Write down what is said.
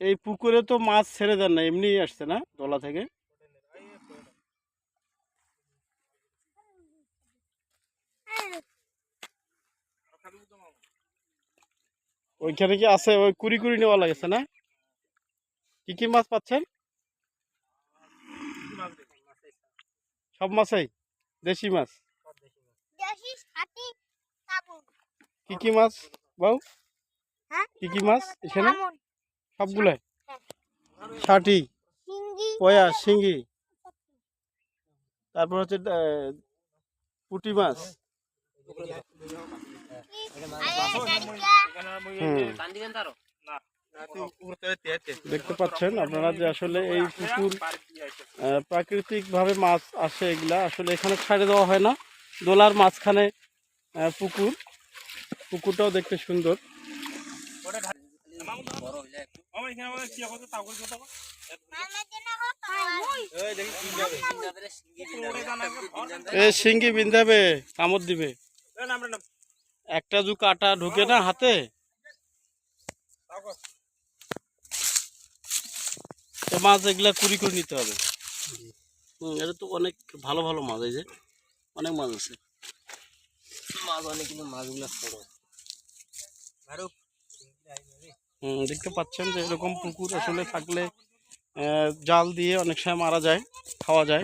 এই পুকুরে তো মাছ ছেড়ে দেন না, এমনি আসছে না দলা থেকে? ওইখানে কি আছে? ওই কুড়ি কুড়ি নেওয়া লাগছে না? কি কি মাছ পাচ্ছেন? সব মাছই দেশি মাছ? কি কি মাছ বাউ? কি কি মাছ এখানে? সবগুলাই ষাটি, পয়া, শিঙ্গি, তারপর হচ্ছে পুঁটি মাছ। দেখতে পাচ্ছেন আপনারা যে আসলে এই পুকুর প্রাকৃতিক ভাবে মাছ আসে, এগুলা আসলে এখানে ছাড়ে দেওয়া হয় না। দোলার মাঝখানে পুকুরটাও দেখতে সুন্দর। শিঙ্গি বিন্ধাবে, কামড় দিবে। একটা দু কাটা ঢুকে না হাতে, মাছ এগুলা কুড়ি করে নিতে হবে। এটা তো অনেক ভালো ভালো মাছ, এই যে অনেক মাছ আছে। মাছ অনেক, কিন্তু মাছগুলা বড়। দেখতে পাচ্ছেন যে এরকম পুকুর আসলে থাকলে জাল দিয়ে অনেক সময় মারা যায়, খাওয়া যায়।